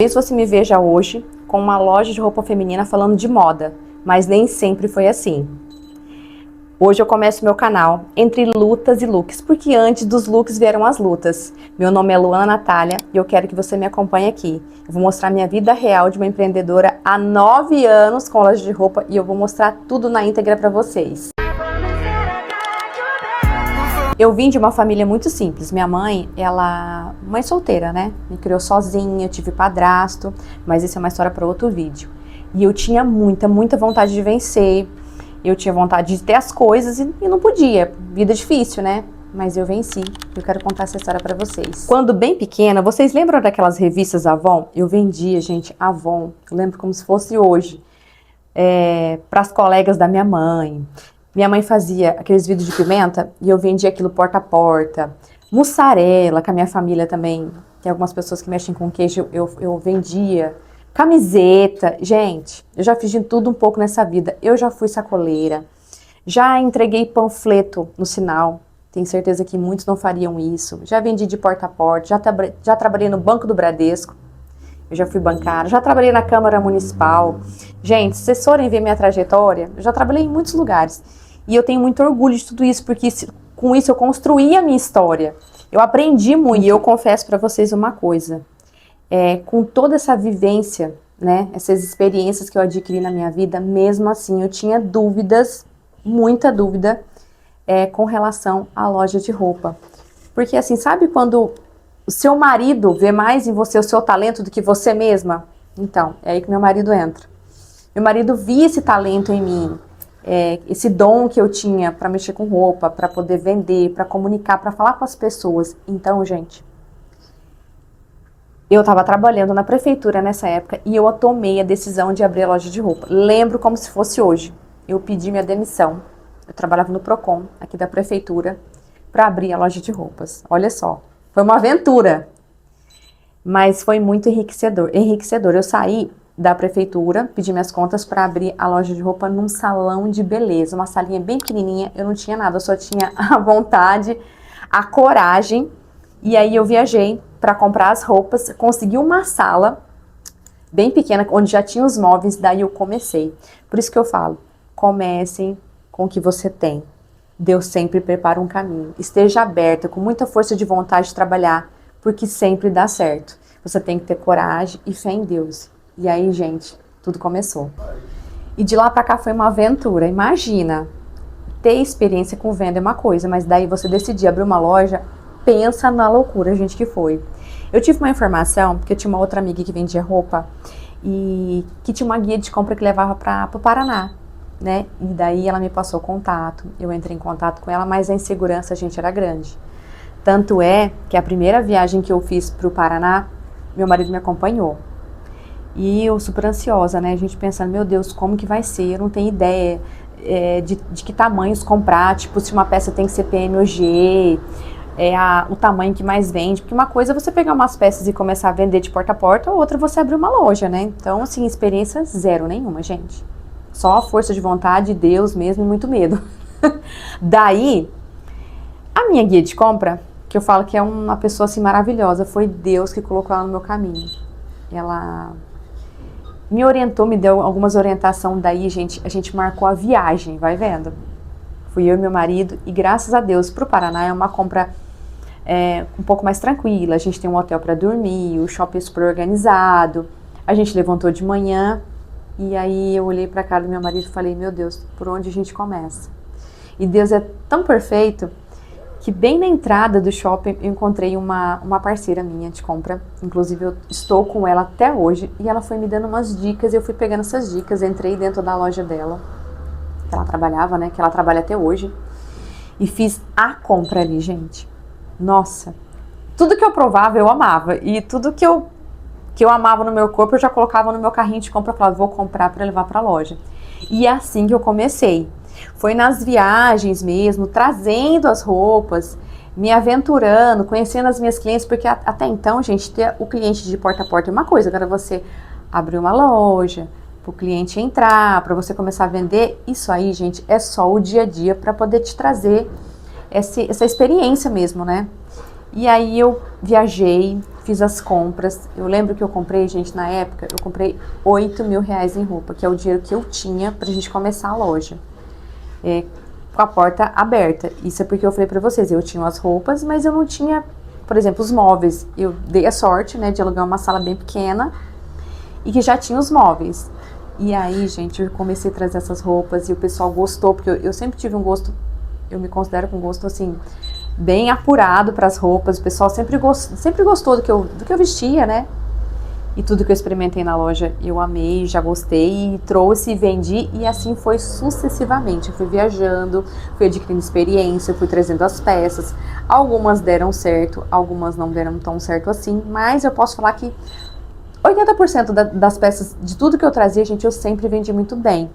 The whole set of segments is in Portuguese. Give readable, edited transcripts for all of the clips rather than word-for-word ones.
Talvez você me veja hoje com uma loja de roupa feminina falando de moda, mas nem sempre foi assim. Hoje eu começo meu canal entre lutas e looks, porque antes dos looks vieram as lutas. Meu nome é Luana Natália e eu quero que você me acompanhe aqui. Eu vou mostrar minha vida real de uma empreendedora há 9 anos com loja de roupa e eu vou mostrar tudo na íntegra para vocês. Eu vim de uma família muito simples. Minha mãe, mãe solteira, né? Me criou sozinha, eu tive padrasto, mas isso é uma história para outro vídeo. E eu tinha muita vontade de vencer. Eu tinha vontade de ter as coisas e não podia. Vida difícil, né? Mas eu venci. Eu quero contar essa história pra vocês. Quando bem pequena, vocês lembram daquelas revistas Avon? Eu vendia, gente, Avon. Eu lembro como se fosse hoje. Para as colegas da minha mãe. Minha mãe fazia aqueles vidros de pimenta e eu vendia aquilo porta a porta. Mussarela, com a minha família também. Tem algumas pessoas que mexem com queijo, eu vendia. Camiseta, gente, eu já fiz de tudo um pouco nessa vida. Eu já fui sacoleira, já entreguei panfleto no sinal, tenho certeza que muitos não fariam isso. Já vendi de porta a porta, já trabalhei no Banco do Bradesco, eu já fui bancária, já trabalhei na Câmara Municipal. Gente, se vocês forem ver minha trajetória, eu já trabalhei em muitos lugares. E eu tenho muito orgulho de tudo isso, porque com isso eu construí a minha história. Eu aprendi muito. E eu confesso para vocês uma coisa. Com toda essa vivência, né, essas experiências que eu adquiri na minha vida, mesmo assim eu tinha dúvidas, muita dúvida, com relação à loja de roupa. Porque assim, sabe quando o seu marido vê mais em você o seu talento do que você mesma? Então, é aí que meu marido entra. Meu marido via esse talento em mim, esse dom que eu tinha para mexer com roupa, para poder vender, para comunicar, para falar com as pessoas. Então, gente, eu estava trabalhando na prefeitura nessa época e eu tomei a decisão de abrir a loja de roupa. Lembro como se fosse hoje. Eu pedi minha demissão. Eu trabalhava no Procon, aqui da prefeitura, para abrir a loja de roupas. Olha só, foi uma aventura, mas foi muito enriquecedor. Eu saí da prefeitura, pedi minhas contas para abrir a loja de roupa num salão de beleza, uma salinha bem pequenininha. Eu não tinha nada, eu só tinha a vontade, a coragem. E aí eu viajei para comprar as roupas, consegui uma sala bem pequena, onde já tinha os móveis, daí eu comecei. Por isso que eu falo, comecem com o que você tem. Deus sempre prepara um caminho. Esteja aberta, com muita força de vontade de trabalhar, porque sempre dá certo. Você tem que ter coragem e fé em Deus. E aí, gente, tudo começou. E de lá para cá foi uma aventura. Imagina, ter experiência com venda é uma coisa, mas daí você decidir abrir uma loja. Pensa na loucura, gente, que foi. Eu tive uma informação, porque eu tinha uma outra amiga que vendia roupa e que tinha uma guia de compra que levava para o Paraná, né? E daí ela me passou o contato, eu entrei em contato com ela, mas a insegurança, gente, era grande. Tanto é que a primeira viagem que eu fiz para o Paraná, meu marido me acompanhou. E eu super ansiosa, né? A gente pensando, meu Deus, como que vai ser? Eu não tenho ideia de que tamanhos comprar, tipo, se uma peça tem que ser PM ou G, o tamanho que mais vende, porque uma coisa é você pegar umas peças e começar a vender de porta a porta, outra é você abrir uma loja, né? Então, assim, experiência zero nenhuma, gente. Só a força de vontade, Deus mesmo e muito medo. Daí, a minha guia de compra, que eu falo que é uma pessoa assim maravilhosa, foi Deus que colocou ela no meu caminho. Ela me orientou, me deu algumas orientações, daí, gente, a gente marcou a viagem, vai vendo? Fui eu e meu marido, e graças a Deus, pro Paraná é uma compra um pouco mais tranquila. A gente tem um hotel para dormir, o shopping super organizado. A gente levantou de manhã e aí eu olhei para a cara do meu marido e falei, meu Deus, por onde a gente começa? E Deus é tão perfeito que bem na entrada do shopping eu encontrei uma parceira minha de compra. Inclusive eu estou com ela até hoje e ela foi me dando umas dicas e eu fui pegando essas dicas, entrei dentro da loja dela, que ela trabalhava, né, que ela trabalha até hoje, e fiz a compra ali, gente. Nossa, tudo que eu provava eu amava, e tudo que eu amava no meu corpo eu já colocava no meu carrinho de compra, eu falava, vou comprar para levar para a loja. E é assim que eu comecei. Foi nas viagens mesmo, trazendo as roupas, me aventurando, conhecendo as minhas clientes, porque até então, gente, ter o cliente de porta a porta é uma coisa, agora você abrir uma loja, para o cliente entrar, para você começar a vender, isso aí, gente, é só o dia a dia para poder te trazer essa experiência mesmo, né? E aí eu viajei, fiz as compras. Eu lembro que eu comprei, gente, na época, eu comprei R$ 8.000 em roupa, que é o dinheiro que eu tinha pra gente começar a loja. Com a porta aberta. Isso é porque eu falei pra vocês, eu tinha as roupas, mas eu não tinha, por exemplo, os móveis. Eu dei a sorte, né, de alugar uma sala bem pequena e que já tinha os móveis. E aí, gente, eu comecei a trazer essas roupas e o pessoal gostou, porque eu sempre tive um gosto, eu me considero com gosto, assim, bem apurado para as roupas. O pessoal sempre gostou do que eu vestia, né? E tudo que eu experimentei na loja eu amei, já gostei, e trouxe e vendi, e assim foi sucessivamente. Eu fui viajando, fui adquirindo experiência, fui trazendo as peças. Algumas deram certo, algumas não deram tão certo assim, mas eu posso falar que 80% das peças, de tudo que eu trazia, gente, eu sempre vendi muito bem.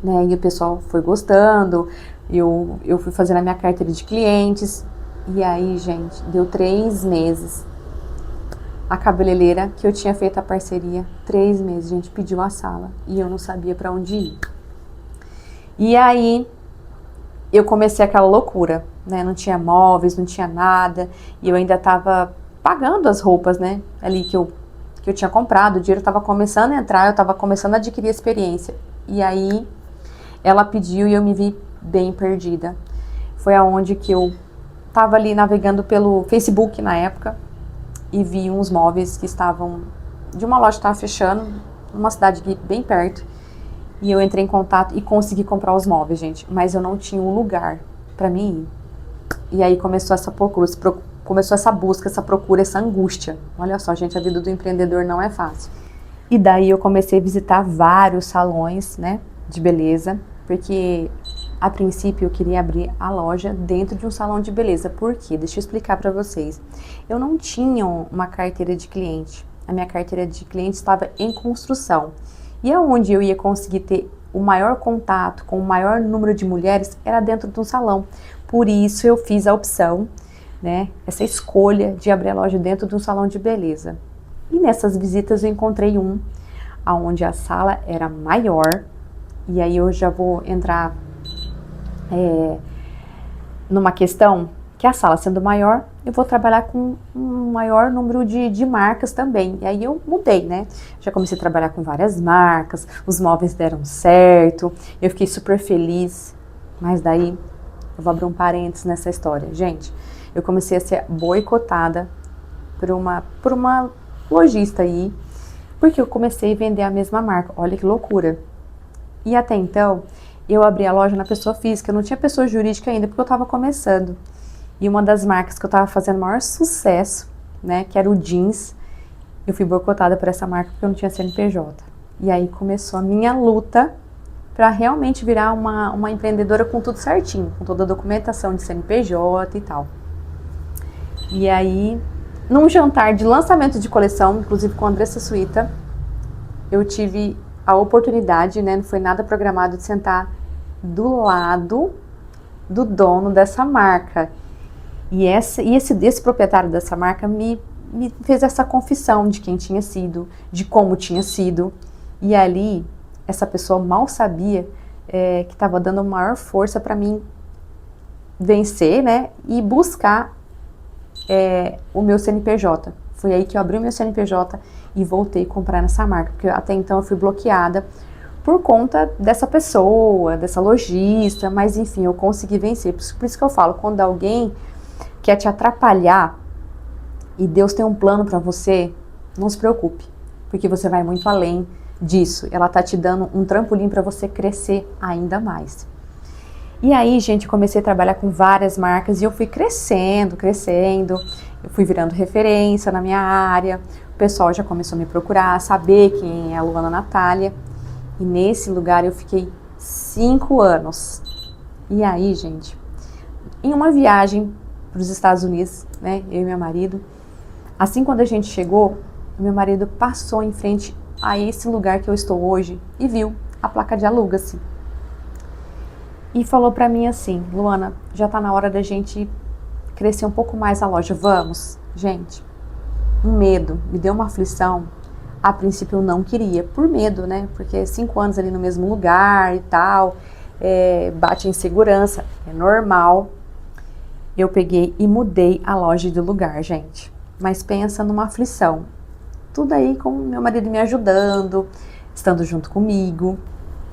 Né? E o pessoal foi gostando, eu fui fazendo a minha carteira de clientes. E aí, gente, deu 3 meses. A cabeleireira que eu tinha feito a parceria, 3 meses, gente, pediu a sala. E eu não sabia pra onde ir. E aí, eu comecei aquela loucura, né? Não tinha móveis, não tinha nada. E eu ainda tava pagando as roupas, né? Ali que eu tinha comprado, o dinheiro estava começando a entrar, eu estava começando a adquirir experiência. E aí, ela pediu e eu me vi bem perdida. Foi aonde que eu estava ali navegando pelo Facebook na época e vi uns móveis que estavam, de uma loja que estava fechando, numa cidade aqui bem perto. E eu entrei em contato e consegui comprar os móveis, gente. Mas eu não tinha um lugar para mim ir. E aí começou essa procura, começou essa busca, essa procura, essa angústia. Olha só, gente, a vida do empreendedor não é fácil. E daí eu comecei a visitar vários salões, né, de beleza, porque a princípio eu queria abrir a loja dentro de um salão de beleza. Por quê? Deixa eu explicar para vocês. Eu não tinha uma carteira de cliente. A minha carteira de cliente estava em construção. E aonde eu ia conseguir ter o maior contato com o maior número de mulheres era dentro de um salão. Por isso eu fiz a opção, né, essa escolha de abrir a loja dentro de um salão de beleza. E nessas visitas eu encontrei onde a sala era maior, e aí eu já vou entrar numa questão que a sala sendo maior, eu vou trabalhar com um maior número de marcas também. E aí eu mudei, né? Já comecei a trabalhar com várias marcas, os móveis deram certo, eu fiquei super feliz, mas daí eu vou abrir um parênteses nessa história. Gente, eu comecei a ser boicotada por uma lojista aí, porque eu comecei a vender a mesma marca. Olha que loucura. E até então, eu abri a loja na pessoa física, eu não tinha pessoa jurídica ainda, porque eu estava começando. E uma das marcas que eu estava fazendo maior sucesso, né, que era o jeans, eu fui boicotada por essa marca porque eu não tinha CNPJ. E aí começou a minha luta para realmente virar uma empreendedora com tudo certinho, com toda a documentação de CNPJ e tal. E aí, num jantar de lançamento de coleção, inclusive com a Andressa Suíta, eu tive a oportunidade, né, não foi nada programado, de sentar do lado do dono dessa marca. E esse proprietário dessa marca me fez essa confissão de quem tinha sido, de como tinha sido. E ali, essa pessoa mal sabia que estava dando maior força para mim vencer, né, e buscar o meu CNPJ. Foi aí que eu abri o meu CNPJ e voltei a comprar nessa marca, porque até então eu fui bloqueada por conta dessa pessoa, dessa lojista, mas enfim, eu consegui vencer. Por isso que eu falo, quando alguém quer te atrapalhar e Deus tem um plano para você, não se preocupe, porque você vai muito além disso. Ela tá te dando um trampolim para você crescer ainda mais. E aí, gente, comecei a trabalhar com várias marcas e eu fui crescendo, eu fui virando referência na minha área, o pessoal já começou a me procurar, saber quem é a Luana Natália, e nesse lugar eu fiquei 5 anos. E aí, gente, em uma viagem para os Estados Unidos, né, eu e meu marido, assim quando a gente chegou, meu marido passou em frente a esse lugar que eu estou hoje e viu a placa de aluga-se. E falou pra mim assim: Luana, já tá na hora da gente crescer um pouco mais a loja, vamos? Gente, um medo, me deu uma aflição. A princípio eu não queria, por medo, né? Porque 5 anos ali no mesmo lugar e tal, bate insegurança, é normal. Eu peguei e mudei a loja de lugar, gente. mas pensa numa aflição. Tudo aí com meu marido me ajudando, estando junto comigo.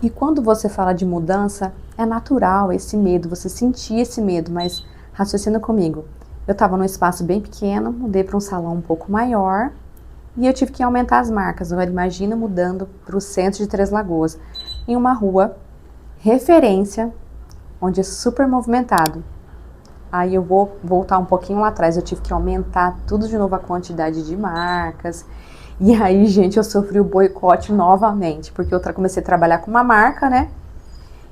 E quando você fala de mudança, é natural esse medo, você sentir esse medo, mas raciocina comigo. Eu estava num espaço bem pequeno, mudei para um salão um pouco maior e eu tive que aumentar as marcas. Agora imagina mudando para o centro de Três Lagoas, em uma rua referência, onde é super movimentado. Aí eu vou voltar um pouquinho lá atrás, eu tive que aumentar tudo de novo a quantidade de marcas. E aí, gente, eu sofri o boicote novamente, porque eu comecei a trabalhar com uma marca, né?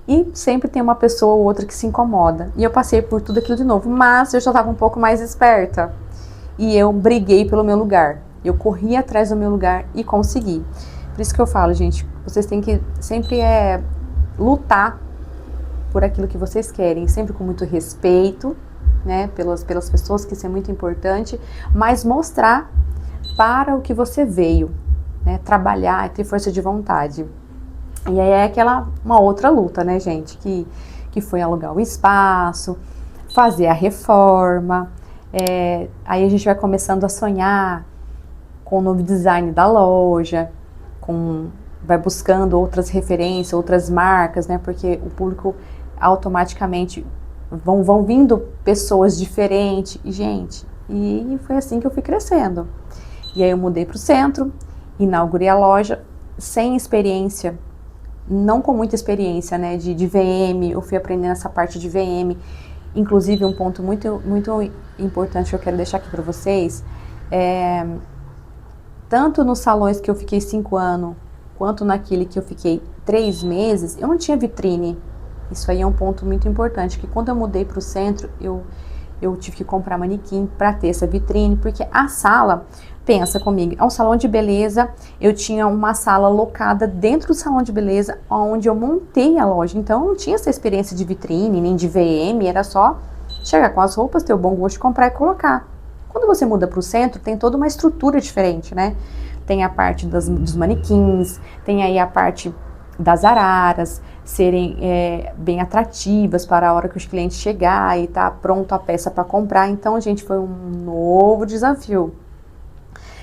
E sempre tem uma pessoa ou outra que se incomoda. E eu passei por tudo aquilo de novo, mas eu já estava um pouco mais esperta. E eu briguei pelo meu lugar. Eu corri atrás do meu lugar e consegui. Por isso que eu falo, gente, vocês têm que sempre lutar por aquilo que vocês querem, sempre com muito respeito, né, pelas pessoas, que isso é muito importante, mas mostrar para o que você veio, né, trabalhar e ter força de vontade. E aí é uma outra luta, né, gente, que foi alugar o espaço, fazer a reforma, aí a gente vai começando a sonhar com o novo design da loja, vai buscando outras referências, outras marcas, né, porque o público automaticamente vão vindo pessoas diferentes, e gente, e foi assim que eu fui crescendo. E aí eu mudei para o centro, inaugurei a loja sem experiência, não com muita experiência, né, de VM, eu fui aprendendo essa parte de VM. Inclusive, um ponto muito, muito importante que eu quero deixar aqui para vocês, tanto nos salões que eu fiquei 5 anos, quanto naquele que eu fiquei 3 meses, eu não tinha vitrine. Isso aí é um ponto muito importante, que quando eu mudei para o centro, eu tive que comprar manequim para ter essa vitrine, porque a sala, pensa comigo, é um salão de beleza, eu tinha uma sala locada dentro do salão de beleza, onde eu montei a loja, então eu não tinha essa experiência de vitrine, nem de VM, era só chegar com as roupas, ter o bom gosto de comprar e colocar. Quando você muda para o centro, tem toda uma estrutura diferente, né? Tem a parte dos manequins, tem aí a parte das araras serem bem atrativas para a hora que os clientes chegar e tá pronto a peça para comprar. Então, gente, foi um novo desafio.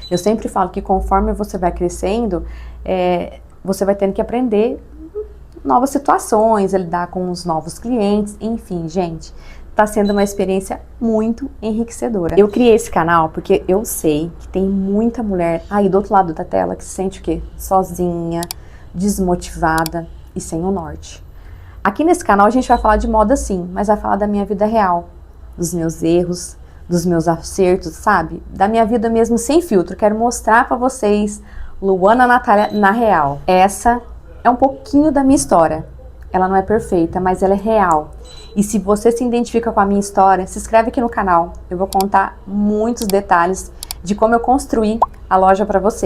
Eu sempre falo que conforme você vai crescendo, você vai tendo que aprender novas situações, lidar com os novos clientes, enfim, gente, tá sendo uma experiência muito enriquecedora. Eu criei esse canal porque eu sei que tem muita mulher aí do outro lado da tela que se sente o quê? Sozinha, desmotivada e sem o norte. Aqui nesse canal a gente vai falar de moda sim, mas vai falar da minha vida real, dos meus erros, dos meus acertos, sabe? Da minha vida mesmo sem filtro. Quero mostrar pra vocês Luana Natália na real. Essa é um pouquinho da minha história. Ela não é perfeita, mas ela é real. E se você se identifica com a minha história, se inscreve aqui no canal. Eu vou contar muitos detalhes de como eu construí a loja pra você.